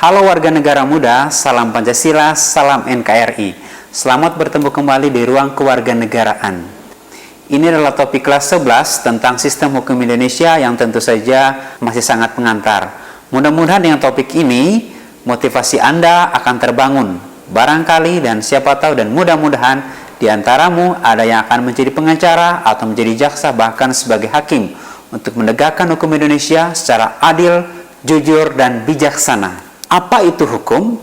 Halo warga negara muda, salam Pancasila, salam NKRI. Selamat bertemu kembali di ruang kewarganegaraan. Ini adalah topik kelas 11 tentang sistem hukum Indonesia yang tentu saja masih sangat pengantar. Mudah-mudahan dengan topik ini, motivasi Anda akan terbangun. Barangkali dan siapa tahu dan mudah-mudahan di antaramu ada yang akan menjadi pengacara atau menjadi jaksa bahkan sebagai hakim untuk menegakkan hukum Indonesia secara adil, jujur, dan bijaksana. Apa itu hukum?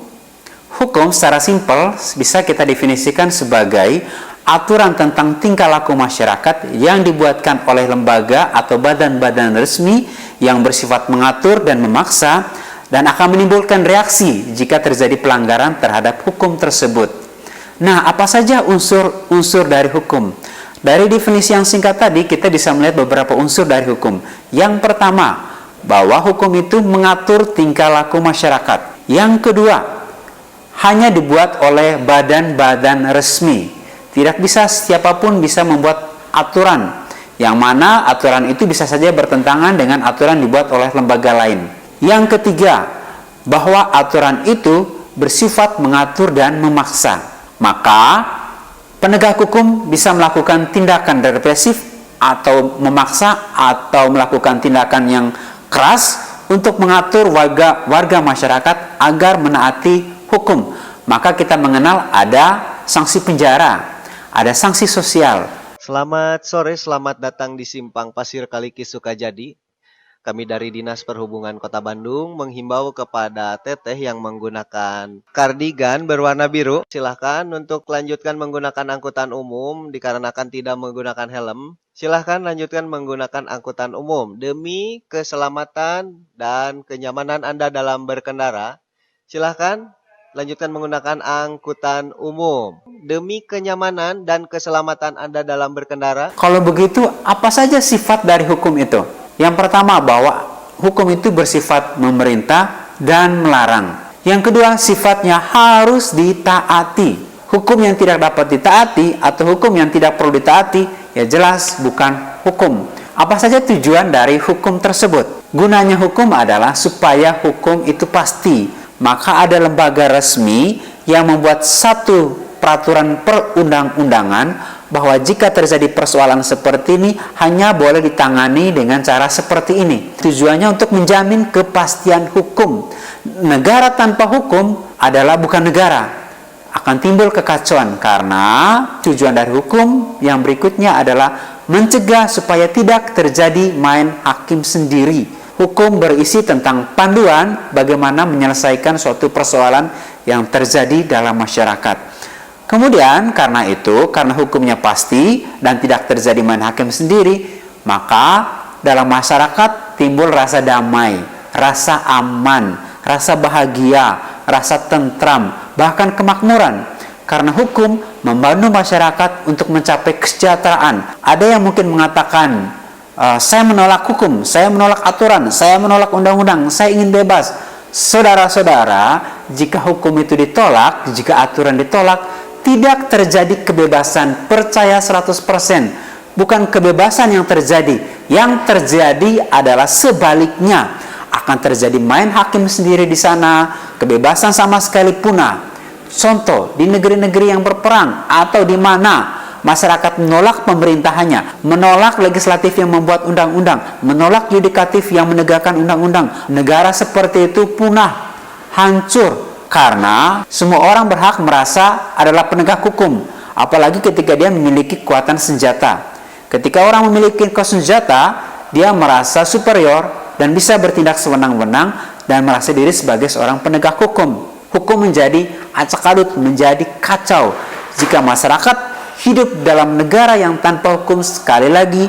Hukum secara simpel bisa kita definisikan sebagai aturan tentang tingkah laku masyarakat yang dibuatkan oleh lembaga atau badan-badan resmi yang bersifat mengatur dan memaksa dan akan menimbulkan reaksi jika terjadi pelanggaran terhadap hukum tersebut. Nah, apa saja unsur-unsur dari hukum? Dari definisi yang singkat tadi, kita bisa melihat beberapa unsur dari hukum. Yang pertama, bahwa hukum itu mengatur tingkah laku masyarakat. Yang kedua, hanya dibuat oleh badan-badan resmi. Tidak bisa siapapun bisa membuat aturan, yang mana aturan itu bisa saja bertentangan dengan aturan dibuat oleh lembaga lain. Yang ketiga, bahwa aturan itu bersifat mengatur dan memaksa. Maka penegak hukum bisa melakukan tindakan represif atau memaksa atau melakukan tindakan yang keras untuk mengatur warga masyarakat agar menaati hukum. Maka kita mengenal ada sanksi penjara, ada sanksi sosial. Selamat sore, selamat datang di Simpang Pasir Kalikis Sukajadi. Kami dari Dinas Perhubungan Kota Bandung menghimbau kepada teteh yang menggunakan kardigan berwarna biru, silahkan untuk lanjutkan menggunakan angkutan umum dikarenakan tidak menggunakan helm. Silahkan lanjutkan menggunakan angkutan umum demi keselamatan dan kenyamanan Anda dalam berkendara. Silahkan lanjutkan menggunakan angkutan umum demi kenyamanan dan keselamatan Anda dalam berkendara. Kalau begitu, apa saja sifat dari hukum itu? Yang pertama, bahwa hukum itu bersifat memerintah dan melarang. Yang kedua, sifatnya harus ditaati. Hukum yang tidak dapat ditaati atau hukum yang tidak perlu ditaati, ya jelas bukan hukum. Apa saja tujuan dari hukum tersebut? Gunanya hukum adalah supaya hukum itu pasti. Maka ada lembaga resmi yang membuat satu peraturan perundang-undangan bahwa jika terjadi persoalan seperti ini hanya boleh ditangani dengan cara seperti ini. Tujuannya untuk menjamin kepastian hukum. Negara tanpa hukum adalah bukan negara. Akan timbul kekacauan karena tujuan dari hukum yang berikutnya adalah mencegah supaya tidak terjadi main hakim sendiri. Hukum berisi tentang panduan bagaimana menyelesaikan suatu persoalan yang terjadi dalam masyarakat. Kemudian karena hukumnya pasti dan tidak terjadi main hakim sendiri, maka dalam masyarakat timbul rasa damai, rasa aman, rasa bahagia, rasa tentram, bahkan kemakmuran. Karena hukum membantu masyarakat untuk mencapai kesejahteraan. Ada yang mungkin mengatakan, saya menolak hukum, saya menolak aturan, saya menolak undang-undang, saya ingin bebas. Saudara-saudara, jika hukum itu ditolak, jika aturan ditolak, tidak terjadi kebebasan, percaya 100%. Bukan kebebasan yang terjadi. Yang terjadi adalah sebaliknya. Akan terjadi main hakim sendiri di sana, kebebasan sama sekali punah. Contoh, di negeri-negeri yang berperang atau di mana masyarakat menolak pemerintahannya, menolak legislatif yang membuat undang-undang, menolak yudikatif yang menegakkan undang-undang. Negara seperti itu punah, hancur. Karena semua orang berhak merasa adalah penegak hukum. Apalagi ketika dia memiliki kekuatan senjata. Ketika orang memiliki kekuatan senjata, dia merasa superior dan bisa bertindak sewenang-wenang dan merasa diri sebagai seorang penegak hukum. Hukum menjadi acak-adut, menjadi kacau. Jika masyarakat hidup dalam negara yang tanpa hukum, sekali lagi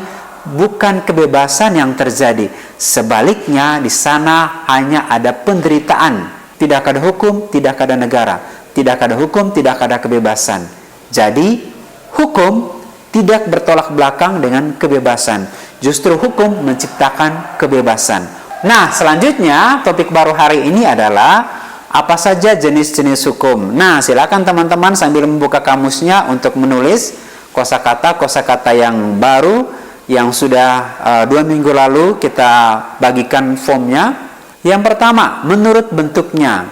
bukan kebebasan yang terjadi. Sebaliknya di sana hanya ada penderitaan. Tidak ada hukum, tidak ada negara. Tidak ada hukum, tidak ada kebebasan. Jadi, hukum tidak bertolak belakang dengan kebebasan. Justru hukum menciptakan kebebasan. Nah, selanjutnya topik baru hari ini adalah apa saja jenis-jenis hukum. Nah, silakan teman-teman sambil membuka kamusnya untuk menulis kosakata yang baru yang sudah 2 minggu lalu kita bagikan formnya. Yang pertama, menurut bentuknya.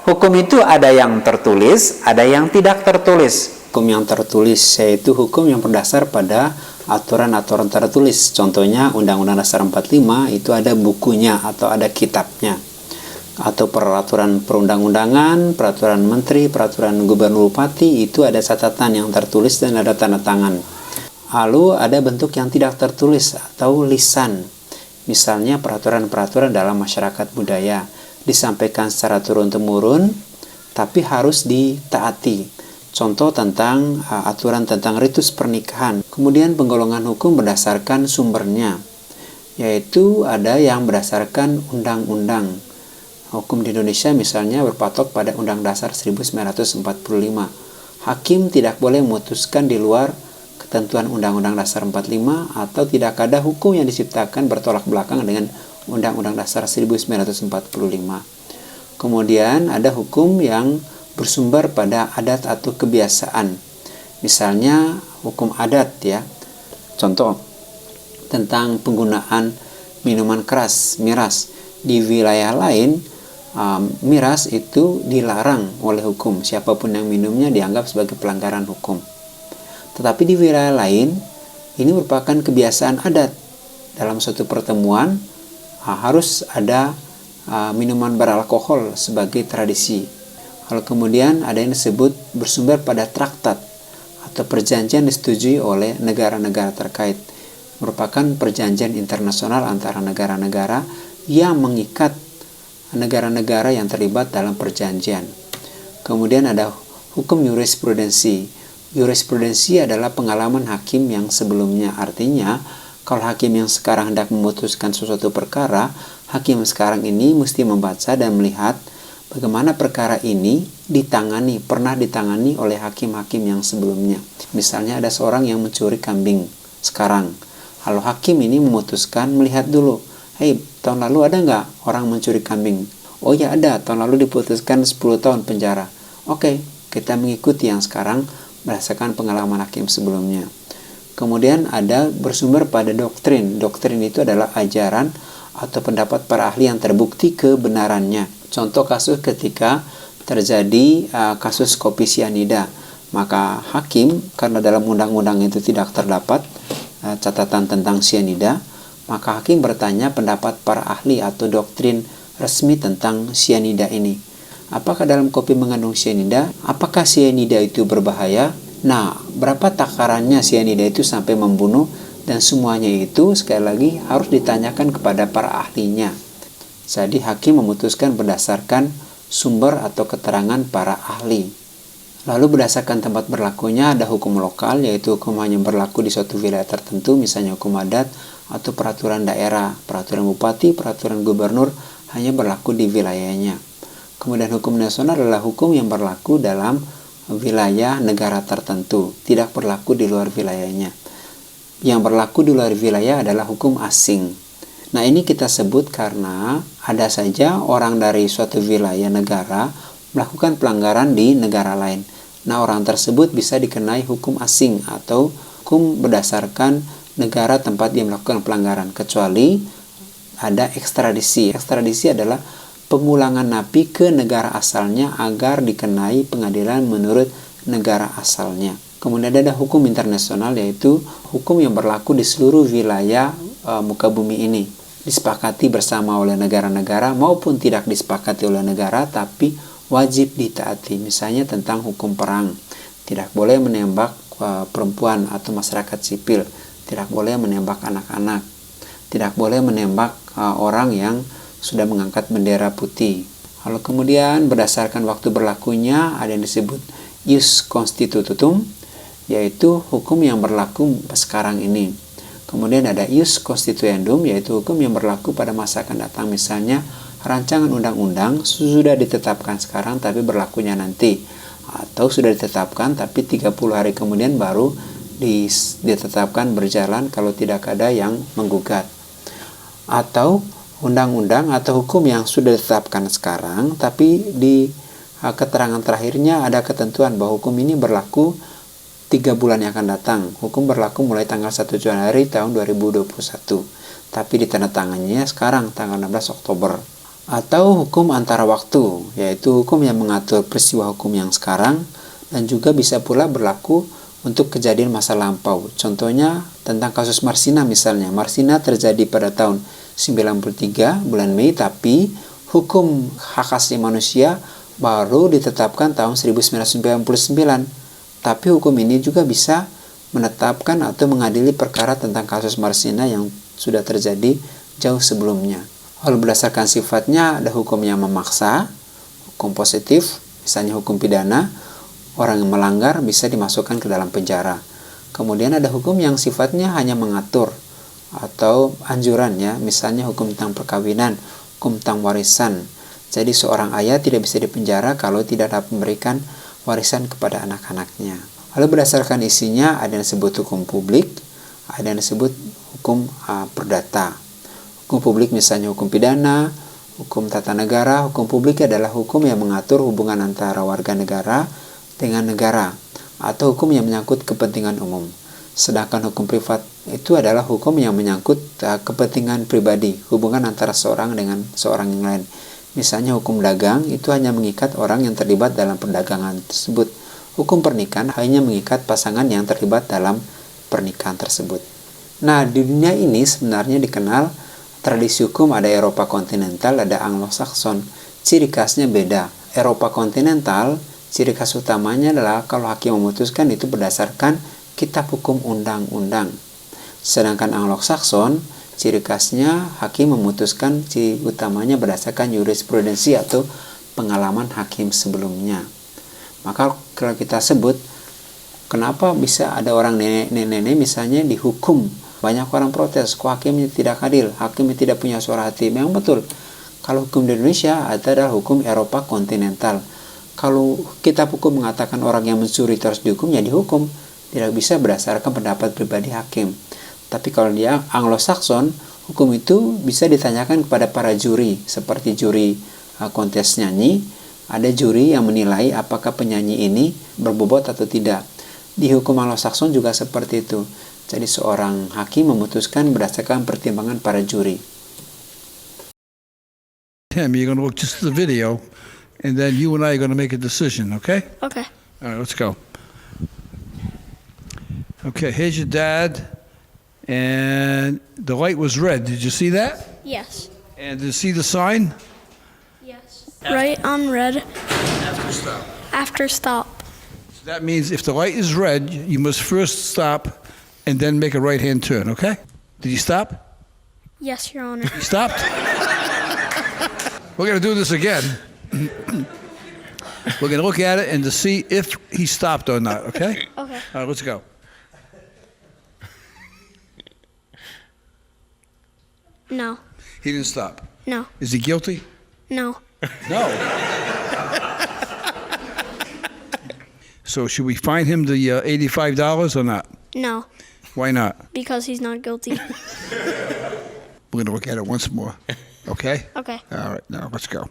Hukum itu ada yang tertulis, ada yang tidak tertulis. Hukum yang tertulis yaitu hukum yang berdasar pada aturan-aturan tertulis. Contohnya Undang-Undang Dasar 45 itu ada bukunya atau ada kitabnya. Atau peraturan perundang-undangan, peraturan menteri, peraturan gubernur bupati itu ada catatan yang tertulis dan ada tanda tangan. Lalu ada bentuk yang tidak tertulis atau lisan. Misalnya peraturan-peraturan dalam masyarakat budaya disampaikan secara turun-temurun tapi harus ditaati. Contoh tentang aturan tentang ritus pernikahan. Kemudian penggolongan hukum berdasarkan sumbernya, yaitu ada yang berdasarkan undang-undang. Hukum di Indonesia misalnya berpatok pada Undang Dasar 1945. Hakim tidak boleh memutuskan di luar ketentuan Undang-Undang Dasar 45 atau tidak ada hukum yang diciptakan bertolak belakang dengan Undang-Undang Dasar 1945. Kemudian ada hukum yang bersumber pada adat atau kebiasaan. Misalnya hukum adat ya. Contoh tentang penggunaan minuman keras, miras. Di wilayah lain miras itu dilarang oleh hukum. Siapapun yang minumnya dianggap sebagai pelanggaran hukum. Tetapi di wilayah lain ini merupakan kebiasaan adat. Dalam suatu pertemuan harus ada minuman beralkohol sebagai tradisi. Lalu kemudian ada yang disebut bersumber pada traktat atau perjanjian disetujui oleh negara-negara terkait. Merupakan perjanjian internasional antara negara-negara yang mengikat negara-negara yang terlibat dalam perjanjian. Kemudian ada hukum jurisprudensi. Jurisprudensi adalah pengalaman hakim yang sebelumnya. Artinya, kalau hakim yang sekarang hendak memutuskan sesuatu perkara, hakim sekarang ini mesti membaca dan melihat bagaimana perkara ini pernah ditangani oleh hakim-hakim yang sebelumnya. Misalnya ada seorang yang mencuri kambing sekarang. Lalu hakim ini memutuskan melihat dulu, tahun lalu ada nggak orang mencuri kambing? Oh ya ada, tahun lalu diputuskan 10 tahun penjara. Oke, kita mengikuti yang sekarang berdasarkan pengalaman hakim sebelumnya. Kemudian ada bersumber pada doktrin. Doktrin itu adalah ajaran atau pendapat para ahli yang terbukti kebenarannya. Contoh kasus ketika terjadi kasus kopi sianida. Maka hakim, karena dalam undang-undang itu tidak terdapat catatan tentang sianida, maka hakim bertanya pendapat para ahli atau doktrin resmi tentang sianida ini. Apakah dalam kopi mengandung sianida? Apakah sianida itu berbahaya? Nah, berapa takarannya sianida itu sampai membunuh? Dan semuanya itu sekali lagi harus ditanyakan kepada para ahlinya. Jadi hakim memutuskan berdasarkan sumber atau keterangan para ahli. Lalu berdasarkan tempat berlakunya ada hukum lokal, yaitu hukum hanya berlaku di suatu wilayah tertentu, misalnya hukum adat atau peraturan daerah, peraturan bupati, peraturan gubernur hanya berlaku di wilayahnya. Kemudian hukum nasional adalah hukum yang berlaku dalam wilayah negara tertentu, tidak berlaku di luar wilayahnya. Yang berlaku di luar wilayah adalah hukum asing. Nah, ini kita sebut karena ada saja orang dari suatu wilayah negara melakukan pelanggaran di negara lain. Nah, orang tersebut bisa dikenai hukum asing atau hukum berdasarkan negara tempat dia melakukan pelanggaran, kecuali ada ekstradisi. Ekstradisi adalah pemulangan napi ke negara asalnya agar dikenai pengadilan menurut negara asalnya. Kemudian ada hukum internasional, yaitu hukum yang berlaku di seluruh wilayah muka bumi ini. Disepakati bersama oleh negara-negara maupun tidak disepakati oleh negara, tapi wajib ditaati. Misalnya tentang hukum perang. Tidak boleh menembak perempuan atau masyarakat sipil. Tidak boleh menembak anak-anak. Tidak boleh menembak orang yang sudah mengangkat bendera putih. Lalu kemudian berdasarkan waktu berlakunya ada yang disebut ius constitutum, yaitu hukum yang berlaku sekarang ini. Kemudian ada ius constituendum, yaitu hukum yang berlaku pada masa akan datang. Misalnya rancangan undang-undang sudah ditetapkan sekarang tapi berlakunya nanti, atau sudah ditetapkan tapi 30 hari kemudian baru ditetapkan berjalan kalau tidak ada yang menggugat. Atau undang-undang atau hukum yang sudah ditetapkan sekarang tapi di keterangan terakhirnya ada ketentuan bahwa hukum ini berlaku 3 bulan yang akan datang. Hukum berlaku mulai tanggal 1 Januari tahun 2021. Tapi ditandatangannya sekarang tanggal 16 Oktober. Atau hukum antara waktu, yaitu hukum yang mengatur peristiwa hukum yang sekarang dan juga bisa pula berlaku untuk kejadian masa lampau. Contohnya tentang kasus Marsina misalnya. Marsina terjadi pada tahun 93 bulan Mei, tapi hukum hak asasi manusia baru ditetapkan tahun 1999. Tapi hukum ini juga bisa menetapkan atau mengadili perkara tentang kasus Marsina yang sudah terjadi jauh sebelumnya. Lalu berdasarkan sifatnya ada hukum yang memaksa, hukum positif, misalnya hukum pidana. Orang yang melanggar bisa dimasukkan ke dalam penjara. Kemudian ada hukum yang sifatnya hanya mengatur atau anjuran ya, misalnya hukum tentang perkawinan, hukum tentang warisan. Jadi seorang ayah tidak bisa dipenjara kalau tidak dapat memberikan warisan kepada anak-anaknya. Lalu berdasarkan isinya ada yang disebut hukum publik, ada yang disebut hukum perdata. Hukum publik misalnya hukum pidana, hukum tata negara. Hukum publik adalah hukum yang mengatur hubungan antara warga negara dengan negara atau hukum yang menyangkut kepentingan umum. Sedangkan hukum privat itu adalah hukum yang menyangkut kepentingan pribadi, hubungan antara seorang dengan seorang yang lain. Misalnya hukum dagang itu hanya mengikat orang yang terlibat dalam perdagangan tersebut. Hukum pernikahan hanya mengikat pasangan yang terlibat dalam pernikahan tersebut. Nah, di dunia ini sebenarnya dikenal tradisi hukum ada Eropa kontinental, ada Anglo-Saxon. Ciri khasnya beda. Eropa kontinental ciri khas utamanya adalah kalau hakim memutuskan itu berdasarkan kitab hukum undang-undang. Sedangkan Anglo-Saxon, ciri khasnya hakim memutuskan ciri utamanya berdasarkan jurisprudensi atau pengalaman hakim sebelumnya. Maka kalau kita sebut, kenapa bisa ada orang nenek-nenek misalnya dihukum? Banyak orang protes, kok hakimnya tidak adil, hakimnya tidak punya suara hati. Memang betul, kalau hukum di Indonesia adalah hukum Eropa kontinental. Kalau kitab hukum mengatakan orang yang mencuri terus dihukum, ya dihukum. Tidak bisa berdasarkan pendapat pribadi hakim. Tapi kalau dia Anglo-Saxon, hukum itu bisa ditanyakan kepada para juri. Seperti juri kontes nyanyi, ada juri yang menilai apakah penyanyi ini berbobot atau tidak. Di hukum Anglo-Saxon juga seperti itu. Jadi seorang hakim memutuskan berdasarkan pertimbangan para juri. Tim, you're going to look just at the video. And then you and I are going to make a decision, okay? Okay. All right, let's go. Okay, here's your dad. And the light was red. Did you see that? Yes. And did you see the sign? Yes. Right on red After stop. after stop. So that means if the light is red, you must first stop and then make a right-hand turn, okay? Did you stop? Yes, Your Honor. You stopped? We're going to do this again. We're going to look at it and to see if he stopped or not, okay? Okay. All right, let's go. No. He didn't stop. No. Is he guilty? No. No. So should we fine him the $85 or not? No. Why not? Because he's not guilty. We're going to look at it once more, okay? Okay. All right, now let's go.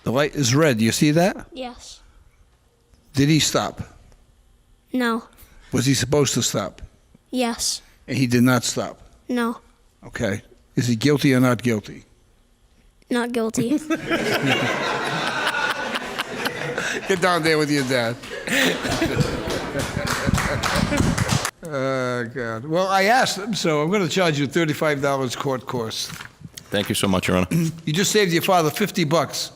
The light is red. Do you see that? Yes. Did he stop? No. Was he supposed to stop? Yes. And he did not stop. No. Okay. Is he guilty or not guilty? Not guilty. Get down there with your dad. Oh, God. Well, I asked him, so I'm going to charge you $35 court course. Thank you so much, Your Honor. You just saved your father $50.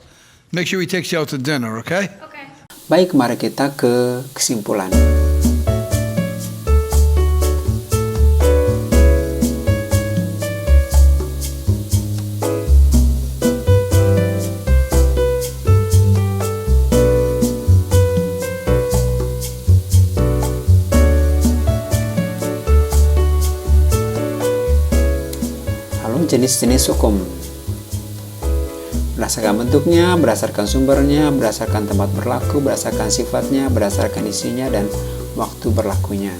Make sure he takes you out to dinner, okay? Okay. Baik, mari kita ke kesimpulan. Lalu jenis-jenis hukum. Berdasarkan bentuknya, berdasarkan sumbernya, berdasarkan tempat berlaku, berdasarkan sifatnya, berdasarkan isinya, dan waktu berlakunya.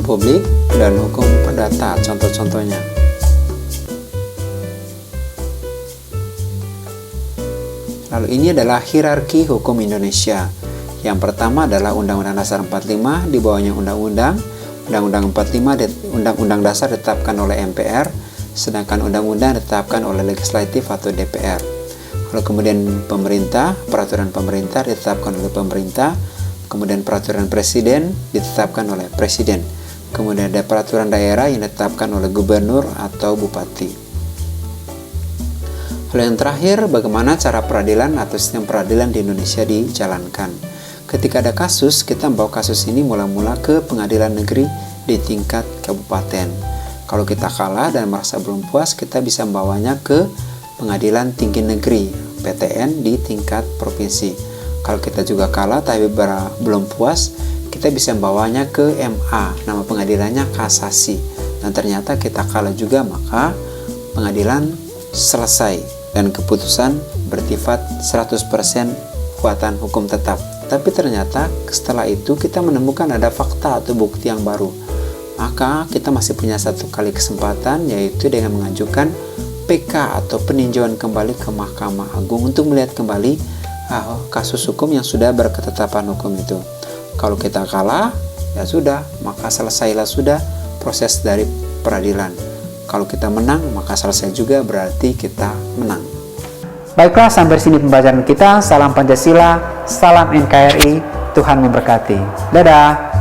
publik dan hukum perdata. Contoh-contohnya. Lalu ini adalah hierarki hukum Indonesia. Yang pertama adalah Undang-Undang Dasar 45, di bawahnya Undang-Undang 45, Undang-Undang Dasar ditetapkan oleh MPR, sedangkan Undang-Undang ditetapkan oleh Legislatif atau DPR. Lalu kemudian pemerintah, peraturan pemerintah ditetapkan oleh pemerintah, kemudian peraturan presiden ditetapkan oleh presiden, kemudian ada peraturan daerah yang ditetapkan oleh gubernur atau bupati. Lalu yang terakhir, bagaimana cara peradilan atau sistem peradilan di Indonesia dijalankan. Ketika ada kasus, kita membawa kasus ini mula-mula ke pengadilan negeri di tingkat kabupaten. Kalau kita kalah dan merasa belum puas, kita bisa membawanya ke pengadilan tinggi negeri PTN di tingkat provinsi. Kalau kita juga kalah tapi belum puas, kita bisa membawanya ke MA, nama pengadilannya kasasi. Dan ternyata kita kalah juga, maka pengadilan selesai dan keputusan bersifat 100% kekuatan hukum tetap. Tapi ternyata setelah itu kita menemukan ada fakta atau bukti yang baru. Maka kita masih punya satu kali kesempatan, yaitu dengan mengajukan PK atau peninjauan kembali ke Mahkamah Agung untuk melihat kembali kasus hukum yang sudah berketetapan hukum itu. Kalau kita kalah, ya sudah, maka selesailah sudah proses dari peradilan. Kalau kita menang, maka selesai juga, berarti kita menang. Baiklah, sampai sini pembelajaran kita. Salam Pancasila, salam NKRI, Tuhan memberkati. Dadah.